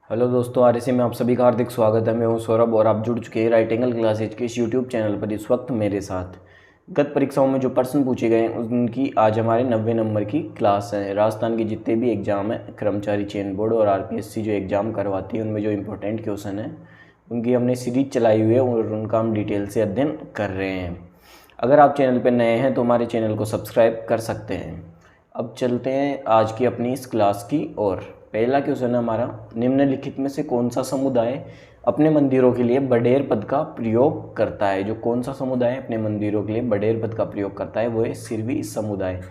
Hello दोस्तों, RSA में आप सभी का हार्दिक स्वागत है। मैं हूं सौरभ और आप जुड़ चुके हैं राइटिंगल क्लासेज के इस यूट्यूब चैनल पर इस वक्त मेरे साथ। गत परीक्षाओं में जो प्रश्न पूछे गए हैं उनकी आज हमारे 90 नंबर की क्लास है। राजस्थान के जितने भी एग्ज़ाम हैं, कर्मचारी चयन बोर्ड और आरपीएससी जो एग्ज़ाम करवाती है, उनमें जो इंपॉर्टेंट क्वेश्चन है उनकी हमने सीरीज चलाई हुई है और उनका हम डिटेल से अध्ययन कर रहे हैं। अगर आप चैनल पर नए हैं तो हमारे चैनल को सब्सक्राइब कर सकते हैं। अब चलते हैं आज की अपनी इस क्लास की ओर। पहला क्वेश्चन है हमारा, निम्नलिखित में से कौन सा समुदाय अपने मंदिरों के लिए बडेर पद का प्रयोग करता है। जो कौन सा समुदाय अपने मंदिरों के लिए बडेर पद का प्रयोग करता है वो है सिरवी समुदाय।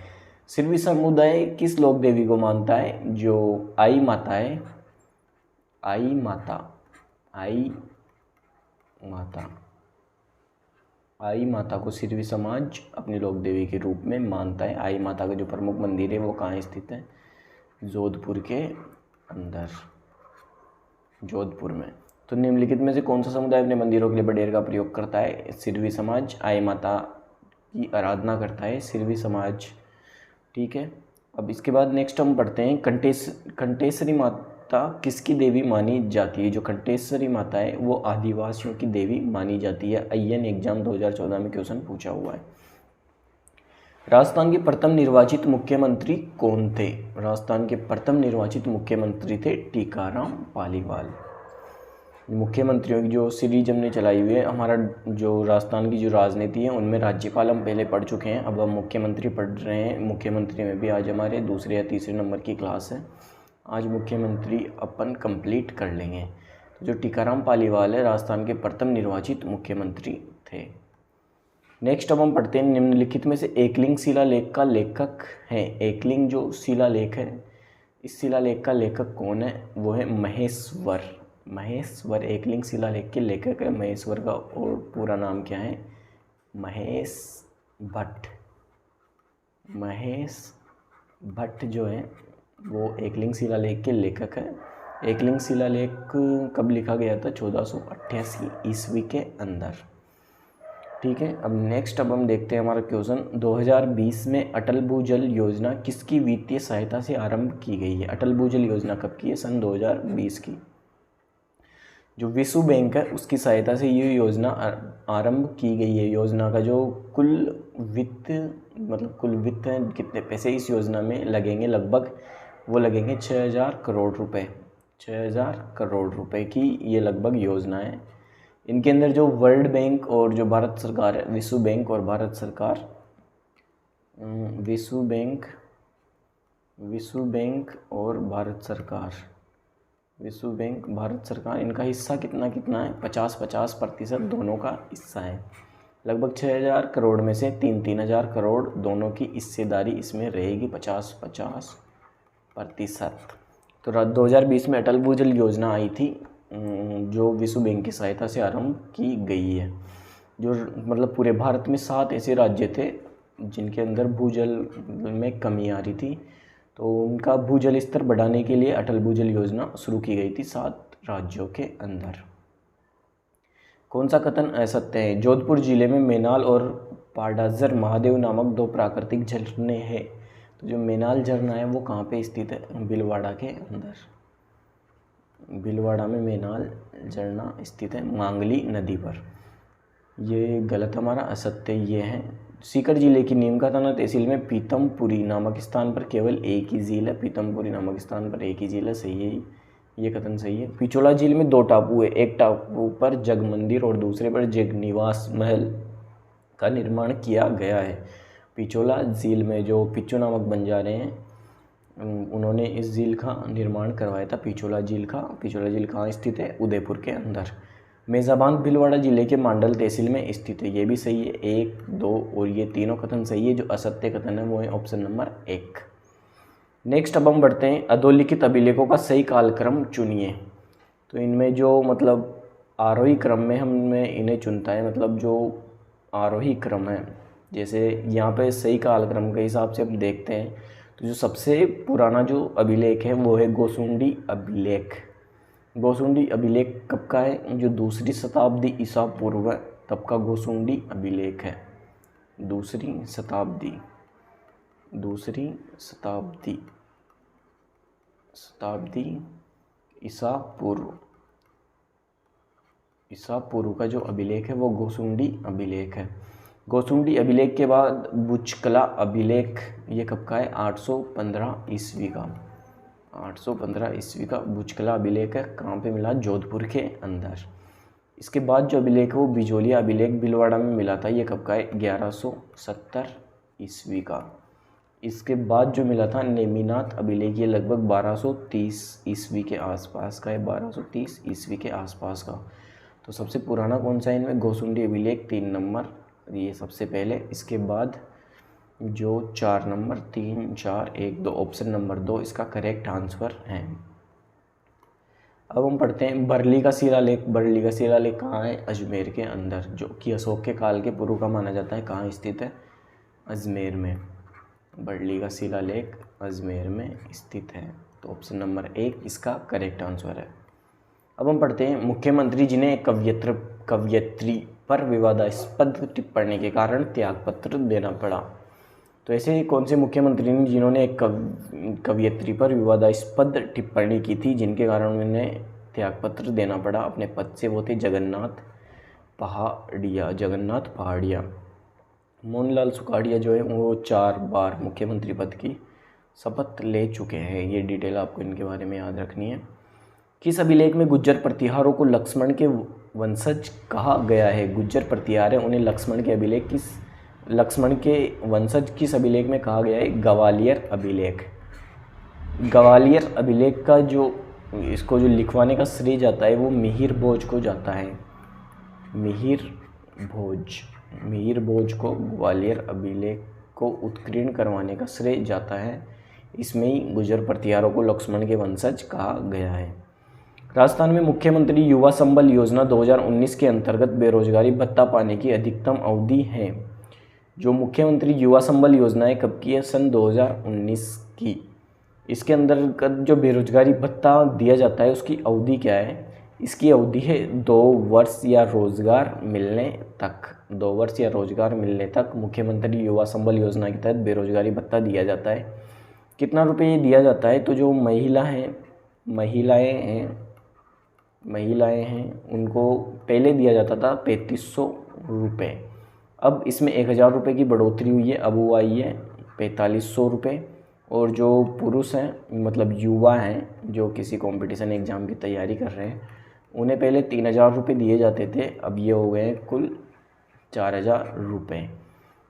सिरवी समुदाय किस लोक देवी को मानता है? जो आई माता है, आई माता, आई माता, आई माता को सिरवी समाज अपनी लोक देवी के रूप में मानता है। आई माता का जो प्रमुख मंदिर है वो कहाँ स्थित है? जोधपुर के अंदर, जोधपुर में। तो निम्नलिखित में से कौन सा समुदाय अपने मंदिरों के लिए बडेर का प्रयोग करता है? सिरवी समाज आई माता की आराधना करता है, सिरवी समाज। ठीक है। अब इसके बाद नेक्स्ट हम पढ़ते हैं, कंटेश्वरी माता किसकी देवी मानी जाती है? जो कंटेश्वरी माता है वो आदिवासियों की देवी मानी जाती है। आईएन एग्जाम 2014 में क्वेश्चन पूछा हुआ है। राजस्थान के प्रथम निर्वाचित मुख्यमंत्री कौन थे? राजस्थान के प्रथम निर्वाचित मुख्यमंत्री थे टीकाराम पालीवाल। मुख्यमंत्रियों की जो सीरीज हमने चलाई हुई है, हमारा जो राजस्थान की जो राजनीति है उनमें राज्यपाल हम पहले पढ़ चुके हैं, अब हम मुख्यमंत्री पढ़ रहे हैं। मुख्यमंत्री में भी आज हमारे दूसरे या तीसरे नंबर की क्लास है। आज मुख्यमंत्री अपन कंप्लीट कर लेंगे। तो जो टीकाराम पालीवाल है राजस्थान के प्रथम निर्वाचित मुख्यमंत्री थे। नेक्स्ट अब हम पढ़ते हैं, निम्नलिखित में से एकलिंग शिलालेख का लेखक है। एकलिंग जो शिलालेख है, इस शिलालेख का लेखक कौन है? वो है महेश्वर। महेश्वर एकलिंग शिलालेख के लेखक है। महेश्वर का और पूरा नाम क्या है? महेश भट्ट। महेश भट्ट जो है वो एकलिंग शिलालेख के लेखक है। एकलिंग शिलालेख कब लिखा गया था? 1488 ईस्वी के अंदर। ठीक है। अब नेक्स्ट अब हम देखते हैं हमारा क्वेश्चन, 2020 में अटल भूजल योजना किसकी वित्तीय सहायता से आरंभ की गई है? अटल भूजल योजना कब की है? सन 2020 की। जो विश्व बैंक है उसकी सहायता से ये योजना आरंभ की गई है। योजना का जो कुल वित्त कुल वित्त है, कितने पैसे इस योजना में लगेंगे? लगभग वो लगेंगे 6000 करोड़ रुपए। 6000 करोड़ रुपए की ये लगभग योजना है। इनके अंदर जो वर्ल्ड बैंक और जो भारत सरकार है, विश्व बैंक और भारत सरकार, विश्व बैंक और भारत सरकार, विश्व बैंक भारत सरकार, इनका हिस्सा कितना कितना है? 50-50% दोनों का हिस्सा है। लगभग 6000 करोड़ में से 3-3000 करोड़ दोनों की हिस्सेदारी इसमें रहेगी, 50-50%। तो 2020 में अटल भूजल योजना आई थी जो विश्व बैंक की सहायता से आरंभ की गई है। जो पूरे भारत में 7 ऐसे राज्य थे जिनके अंदर भूजल में कमी आ रही थी, तो उनका भूजल स्तर बढ़ाने के लिए अटल भूजल योजना शुरू की गई थी 7 राज्यों के अंदर। कौन सा कथन असत्य है? जोधपुर जिले में मेनाल और पाडाजर महादेव नामक 2 प्राकृतिक झरने हैं। तो जो मेनाल झरना है वो कहाँ पे स्थित है? भीलवाड़ा के अंदर। भीलवाड़ा में मेनाल झरना स्थित है, मांगली नदी पर। ये गलत हमारा, असत्य ये है। सीकर जिले की नीमका थाना तहसील में पीतमपुरी नामक स्थान पर केवल एक ही झील है। पीतमपुरी नामक स्थान पर एक ही झील है, सही है, ये कथन सही है। पिछोला झील में 2 टापू है, एक टापू पर जग मंदिर और दूसरे पर जग निवास महल का निर्माण किया गया है। पिछोला झील में जो पिच्चू नामक बंजारे हैं उन्होंने इस झील का निर्माण करवाया था, पिछोला झील का। पिछोला झील कहाँ स्थित है? उदयपुर के अंदर। मेज़ाबान भीलवाड़ा जिले के मांडल तहसील में स्थित है, ये भी सही है। 1, 2 और ये तीनों कथन सही है। जो असत्य कथन है वो है ऑप्शन नंबर 1। नेक्स्ट अब हम बढ़ते हैं, अधोलिखित अभिलेखों का सही कालक्रम चुनिए। तो इनमें जो आरोही क्रम में हमें इन्हें चुनता है, जो आरोही क्रम है, जैसे यहाँ पे सही कालक्रम के हिसाब से हम देखते हैं तो जो सबसे पुराना जो अभिलेख है वो है गोसुंडी अभिलेख। गोसुंडी अभिलेख कब का है? जो 2री शताब्दी ईसा पूर्व तब का गोसुंडी अभिलेख है। 2री शताब्दी ईसा पूर्व का जो अभिलेख है वो गोसुंडी अभिलेख है। गोसुंडी अभिलेख के बाद बुचकला अभिलेख, ये कब का है? 815 ईस्वी का। 815 ईस्वी का बुचकला अभिलेख है। कहाँ पे मिला? जोधपुर के अंदर। इसके बाद जो अभिलेख है वो बिजोलिया अभिलेख भीलवाड़ा में मिला था। ये कब का है? 1170 ईस्वी का। इसके बाद जो मिला था नेमिनाथ अभिलेख, ये लगभग 1230 ईस्वी के आसपास का है। 1230 ईस्वी के आसपास का। तो सबसे पुराना कौन सा है इनमें? गोसुंडी अभिलेख 3 नंबर, ये सबसे पहले। इसके बाद जो 4 नंबर, 3, 4, 1, 2, ऑप्शन नंबर 2 इसका करेक्ट आंसर है। अब हम पढ़ते हैं बरली का शिलालेख। बरली का शिलालेख कहाँ है? अजमेर के अंदर, जो कि अशोक के काल के पूर्व का माना जाता है। कहाँ स्थित है? अजमेर में। बरली का शिलालेख अजमेर में स्थित है। तो ऑप्शन नंबर 1 इसका करेक्ट आंसर है। अब हम पढ़ते हैं मुख्यमंत्री जिन्हें कवयित्री पर विवादास्पद टिप्पणी के कारण त्यागपत्र देना पड़ा। तो ऐसे कौन से मुख्यमंत्री ने जिन्होंने एक कवयित्री पर विवादास्पद टिप्पणी की थी जिनके कारण उन्हें त्यागपत्र देना पड़ा अपने पद से? वो थे जगन्नाथ पहाड़िया। मोहनलाल सुखाड़िया जो है वो 4 बार मुख्यमंत्री पद की शपथ ले चुके हैं। ये डिटेल आपको इनके बारे में याद रखनी है। किस अभिलेख में गुज्जर प्रतिहारों को लक्ष्मण के वंशज कहा गया है? गुज्जर प्रतिहार है, उन्हें लक्ष्मण के वंशज किस अभिलेख में कहा गया है? ग्वालियर अभिलेख। ग्वालियर अभिलेख का जो लिखवाने का श्रेय जाता है वो मिहिर भोज को जाता है। मिहिर भोज को ग्वालियर अभिलेख को उत्कीर्ण करवाने का श्रेय जाता है। इसमें ही गुज्जर प्रतिहारों को लक्ष्मण के वंशज कहा गया है। राजस्थान में मुख्यमंत्री युवा संबल योजना 2019 के अंतर्गत बेरोजगारी भत्ता पाने की अधिकतम अवधि है। जो मुख्यमंत्री युवा संबल योजना है कब की है? सन 2019 की। इसके अंतर्गत जो बेरोजगारी भत्ता दिया जाता है उसकी अवधि क्या है? इसकी अवधि है 2 वर्ष या रोजगार मिलने तक। 2 वर्ष या रोजगार मिलने तक मुख्यमंत्री युवा संबल योजना के तहत बेरोजगारी भत्ता दिया जाता है। कितना रुपये दिया जाता है? तो जो महिलाएं हैं उनको पहले दिया जाता था 3500 रुपये। अब इसमें 1000 रुपये की बढ़ोतरी हुई है, अब वो आई है 4500 रुपये। और जो पुरुष हैं मतलब युवा हैं जो किसी कंपटीशन एग्ज़ाम की तैयारी कर रहे हैं उन्हें पहले 3000 रुपये दिए जाते थे, अब ये हो गए कुल 4000 रुपये।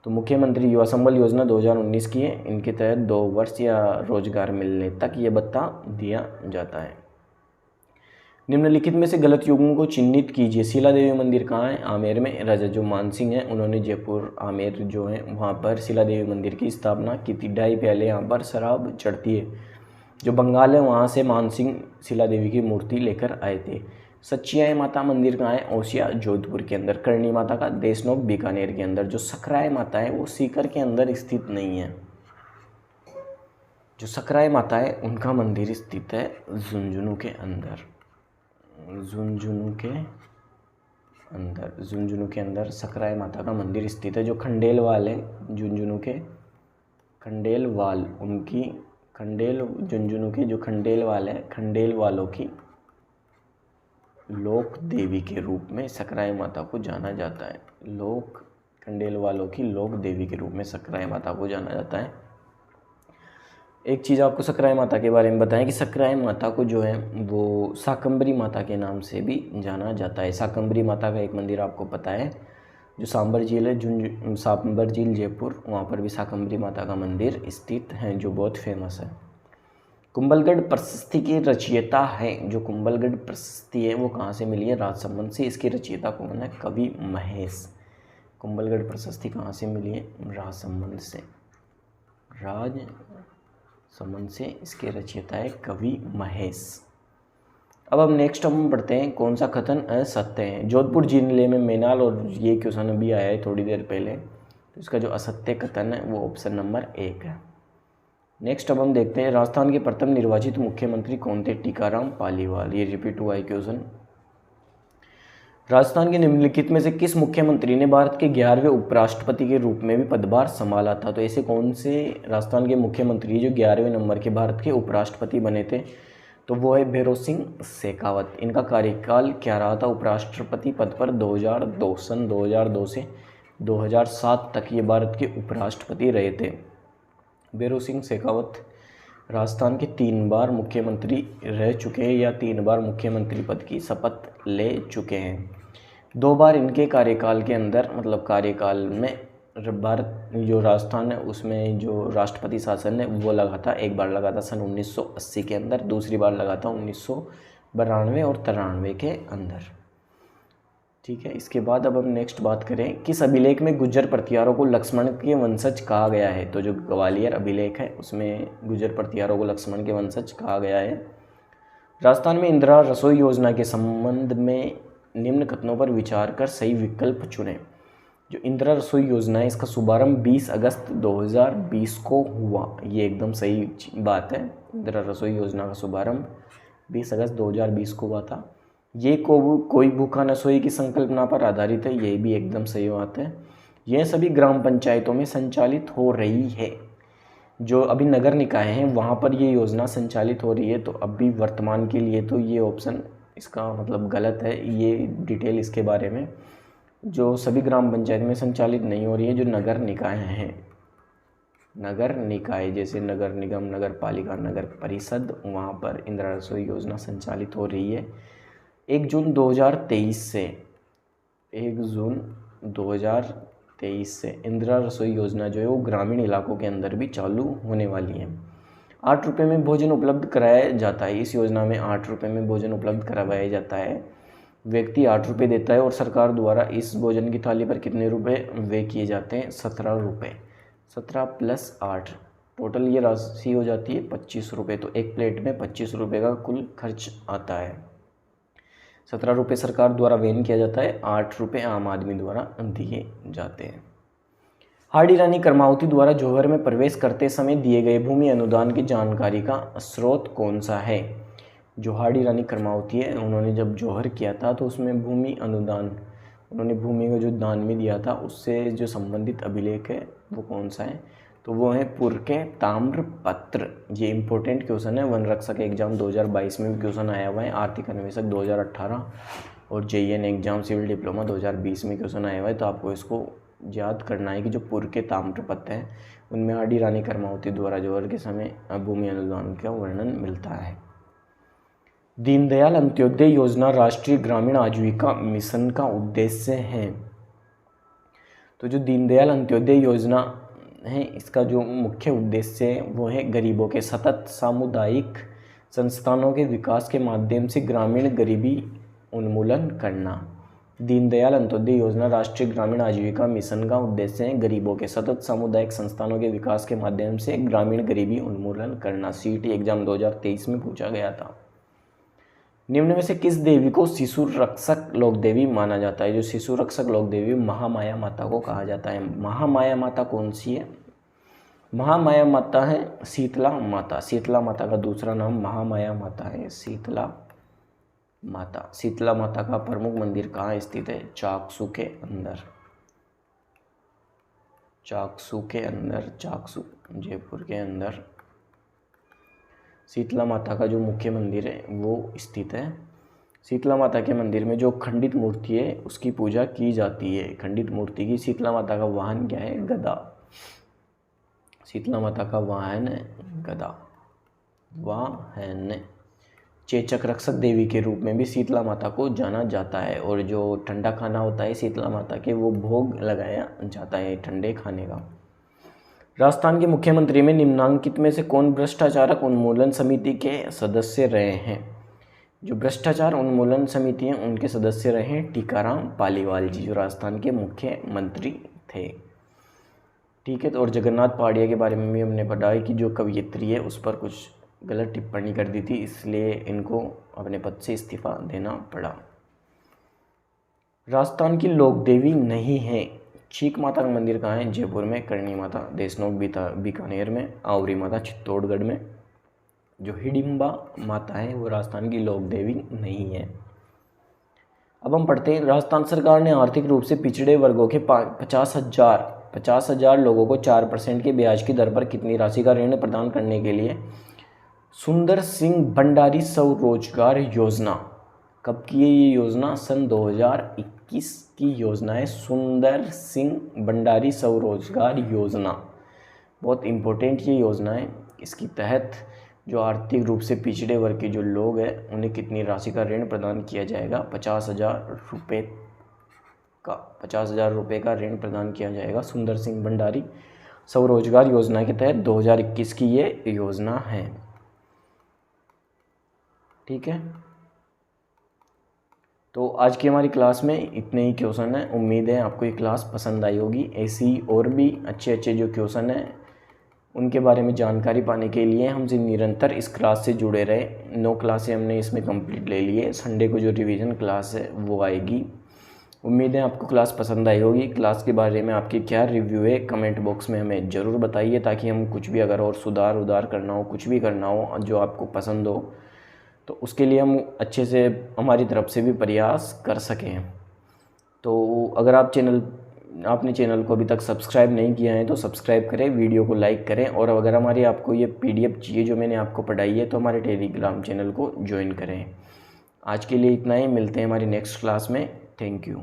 तो मुख्यमंत्री युवा संबल योजना 2019 की है। इनके तहत 2 वर्ष या रोजगार मिलने तक ये भत्ता दिया जाता है। निम्नलिखित में से गलत युग्म को चिन्हित कीजिए। शिला देवी मंदिर कहाँ है? आमेर में। राजा जो मानसिंह हैं उन्होंने जयपुर आमेर जो है वहाँ पर शिला देवी मंदिर की स्थापना की थी। 2.5 प्याले यहाँ पर शराब चढ़ती है। जो बंगाल है वहाँ से मानसिंह शिला देवी की मूर्ति लेकर आए थे। सच्चियाई माता मंदिर कहाँ है? ओसिया जोधपुर के अंदर। करणी माता का देशनोक बीकानेर के अंदर। जो सकराय माता है वो सीकर के अंदर स्थित नहीं है। जो सकराय माता है उनका मंदिर स्थित है झुंझुनू के अंदर। झुंझुनू के अंदर सकराय माता का मंदिर स्थित है। जो खंडेलवाल है झुंझुनू के, झुंझुनू के जो खंडेलवाल है, खंडेलवालों की लोक देवी के रूप में सकराय माता को जाना जाता है। खंडेलवालों की लोक देवी के रूप में सकराय माता को जाना जाता है। एक चीज़ आपको सकराय माता के बारे में बताएं कि सकराय माता को जो है वो शाकंभरी माता के नाम से भी जाना जाता है। शाकंभरी माता का एक मंदिर आपको पता है जो सांबर झील है, सांबर झील जयपुर, वहाँ पर भी शाकंभरी माता का मंदिर स्थित है जो बहुत फेमस है। कुंभलगढ़ प्रशस्ति के रचयिता हैं। जो कुंभलगढ़ प्रशस्ति है वो कहाँ से मिली है? राजसमंद से। इसके रचयिता कौन है? कवि महेश। कुंभलगढ़ प्रशस्ति कहाँ से मिली है? राजसमंद से। राजसमंद से इसके रचयिता है कवि महेश। अब हम नेक्स्ट हम पढ़ते हैं कौन सा कथन असत्य है। जोधपुर जिले में मेनाल, और ये क्वेश्चन अभी आया है थोड़ी देर पहले, तो इसका जो असत्य कथन है वो ऑप्शन नंबर 1 है। नेक्स्ट अब हम देखते हैं राजस्थान के प्रथम निर्वाचित मुख्यमंत्री कौन थे? टीकाराम पालीवाल। ये रिपीट हुआ है क्वेश्चन। राजस्थान के निम्नलिखित में से किस मुख्यमंत्री ने भारत के 11वें उपराष्ट्रपति के रूप में भी पदभार संभाला था? तो ऐसे कौन से राजस्थान के मुख्यमंत्री जो 11वें नंबर के भारत के उपराष्ट्रपति बने थे? तो वो है भैरों सिंह शेखावत। इनका कार्यकाल क्या रहा था उपराष्ट्रपति पद पर 2002 से 2007 तक ये भारत के उपराष्ट्रपति रहे थे। भैरों सिंह शेखावत राजस्थान के 3 बार मुख्यमंत्री रह चुके हैं या 3 बार मुख्यमंत्री पद की शपथ ले चुके हैं। 2 बार इनके कार्यकाल के अंदर मतलब कार्यकाल में भारत जो राजस्थान है उसमें जो राष्ट्रपति शासन है वो लगा था। एक बार लगा था सन 1980 के अंदर, दूसरी बार लगा था 1992 और 93 के अंदर। ठीक है, इसके बाद अब हम नेक्स्ट बात करें किस अभिलेख में गुर्जर प्रतिहारों को लक्ष्मण के वंशज कहा गया है। तो जो ग्वालियर अभिलेख है उसमें गुर्जर प्रतिहारों को लक्ष्मण के वंशज कहा गया है। राजस्थान में इंदिरा रसोई योजना के संबंध में निम्न कथनों पर विचार कर सही विकल्प चुनें। जो इंदिरा रसोई योजना है इसका शुभारंभ 20 अगस्त 2020 को हुआ, ये एकदम सही बात है। इंदिरा रसोई योजना का शुभारंभ 20 अगस्त 2020 को हुआ था। ये कोई भूखा न सोए की संकल्पना पर आधारित है, ये भी एकदम सही बात है। यह सभी ग्राम पंचायतों में संचालित हो रही है। जो अभी नगर निकाय हैं वहाँ पर ये योजना संचालित हो रही है। तो अभी वर्तमान के लिए तो ये ऑप्शन इसका मतलब गलत है। ये डिटेल इसके बारे में जो सभी ग्राम पंचायत में संचालित नहीं हो रही है, जो नगर निकाय हैं, नगर निकाय जैसे नगर निगम, नगर पालिका, नगर परिषद, वहाँ पर इंदिरा रसोई योजना संचालित हो रही है। 1 जून 2023 से इंदिरा रसोई योजना जो है वो ग्रामीण इलाकों के अंदर भी चालू होने वाली है। 8 रुपये में भोजन उपलब्ध कराया जाता है। इस योजना में 8 रुपये में भोजन उपलब्ध करवाया जाता है। व्यक्ति 8 रुपये देता है और सरकार द्वारा इस भोजन की थाली पर कितने रुपए व्यय किए जाते हैं? 17 रुपये। 17 + 8 टोटल ये राशि हो जाती है 25 रुपये। तो एक प्लेट में 25 रुपये का कुल खर्च आता है। 17 रुपये सरकार द्वारा व्यय किया जाता है, 8 रुपये आम आदमी द्वारा दिए जाते हैं। हाड़ी रानी करमावती द्वारा जौहर में प्रवेश करते समय दिए गए भूमि अनुदान की जानकारी का स्रोत कौन सा है? जो हाड़ी रानी करमावती है उन्होंने जब जौहर किया था तो उसमें भूमि अनुदान, उन्होंने भूमि को जो दान में दिया था उससे जो संबंधित अभिलेख है वो कौन सा है? तो वो है पुर के ताम्रपत्र। ये इंपॉर्टेंट क्वेश्चन है, वन रक्षक एग्जाम 2022 में भी क्वेश्चन आया हुआ है, आर्थिक अन्वेषक 2018 और JEN एग्जाम सिविल डिप्लोमा 2020 में क्वेश्चन आया हुआ है। तो आपको इसको याद करना है कि जो पुर के ताम्रपत्र हैं उनमें हाड़ी रानी करमावती द्वारा जौहर के समय भूमि अनुदान का वर्णन मिलता है। दीनदयाल अंत्योदय योजना राष्ट्रीय ग्रामीण आजीविका मिशन का उद्देश्य है। तो जो दीनदयाल अंत्योदय योजना है इसका जो मुख्य उद्देश्य है वो है गरीबों के सतत सामुदायिक संस्थानों के विकास के माध्यम से ग्रामीण गरीबी उन्मूलन करना। दीनदयाल अंत्योदय योजना राष्ट्रीय ग्रामीण आजीविका मिशन का उद्देश्य है गरीबों के सतत सामुदायिक संस्थानों के विकास के माध्यम से ग्रामीण गरीबी उन्मूलन करना। CET एग्जाम 2023 में पूछा गया था। निम्न में से किस देवी को शिशु रक्षक लोक देवी माना जाता है? जो शिशु रक्षक लोक देवी महामाया माता को कहा जाता है। महामाया माता कौन सी है? महामाया माता है शीतला माता। शीतला माता का दूसरा नाम महामाया माता है, शीतला माता। शीतला माता का प्रमुख मंदिर कहाँ स्थित है? चाकसू के अंदर, चाकसू के अंदर, चाकसू जयपुर के अंदर शीतला माता का जो मुख्य मंदिर है वो स्थित है। शीतला माता के मंदिर में जो खंडित मूर्ति है उसकी पूजा की जाती है। खंडित मूर्ति की शीतला माता का वाहन क्या है? गदा। शीतला माता का वाहन है गदा, वाहन। चेचक रक्षक देवी के रूप में भी शीतला माता को जाना जाता है और जो ठंडा खाना होता है शीतला माता के वो भोग लगाया जाता है ठंडे खाने का। राजस्थान के मुख्यमंत्री में निम्नांकित में से कौन भ्रष्टाचारक उन्मूलन समिति के सदस्य रहे हैं? जो भ्रष्टाचार उन्मूलन समिति हैं उनके सदस्य रहे हैं टीकाराम पालीवाल जी, जो राजस्थान के मुख्यमंत्री थे। ठीक है, तो और जगन्नाथ पहाड़िया के बारे में भी हमने पढ़ा है कि जो कवयित्री है उस पर कुछ गलत टिप्पणी कर दी थी, इसलिए इनको अपने पद से इस्तीफा देना पड़ा। राजस्थान की लोक देवी नहीं है। चीक माता का मंदिर कहाँ है? जयपुर में। करणी माता देशनोक बीकानेर में। आवरी माता चित्तौड़गढ़ में। जो हिडिंबा माता है वो राजस्थान की लोक देवी नहीं है। अब हम पढ़ते हैं, राजस्थान सरकार ने आर्थिक रूप से पिछड़े वर्गों के 50,000 लोगों को 4% के ब्याज की दर पर कितनी राशि का ऋण प्रदान करने के लिए सुंदर सिंह भंडारी स्वरोजगार योजना कब की है ये योजना? सन 2021 की योजना है सुंदर सिंह भंडारी स्वरोजगार योजना। बहुत इम्पोर्टेंट ये योजना है। इसके तहत जो आर्थिक रूप से पिछड़े वर्ग के जो लोग हैं उन्हें कितनी राशि का ऋण प्रदान किया जाएगा? 50,000 रुपये का 50,000 रुपये का ऋण प्रदान किया जाएगा सुंदर सिंह भंडारी स्वरोजगार योजना के तहत। 2021 की ये योजना है। ठीक है, तो आज की हमारी क्लास में इतने ही क्वेश्चन हैं। उम्मीद है आपको ये क्लास पसंद आई होगी। ऐसी और भी अच्छे जो क्वेश्चन हैं उनके बारे में जानकारी पाने के लिए हमसे निरंतर इस क्लास से जुड़े रहे। 9 क्लासें हमने इसमें कंप्लीट ले लिए। संडे को जो रिवीजन क्लास है वो आएगी। उम्मीद है आपको क्लास पसंद आई होगी। क्लास के बारे में आपके क्या रिव्यू है कमेंट बॉक्स में हमें ज़रूर बताइए, ताकि हम कुछ भी अगर और सुधार करना हो, कुछ भी करना हो जो आपको पसंद हो, तो उसके लिए हम अच्छे से हमारी तरफ से भी प्रयास कर सकें। तो अगर आपने चैनल को अभी तक सब्सक्राइब नहीं किया है तो सब्सक्राइब करें, आपको लाइक करें, और अगर आपको ये PDF चाहिए जो मैंने आपको पढ़ाई है तो हमारे टेलीग्राम चैनल को ज्वाइन करें। आज के लिए इतना ही, मिलते हैं हमारी नेक्स्ट क्लास में। Thank you.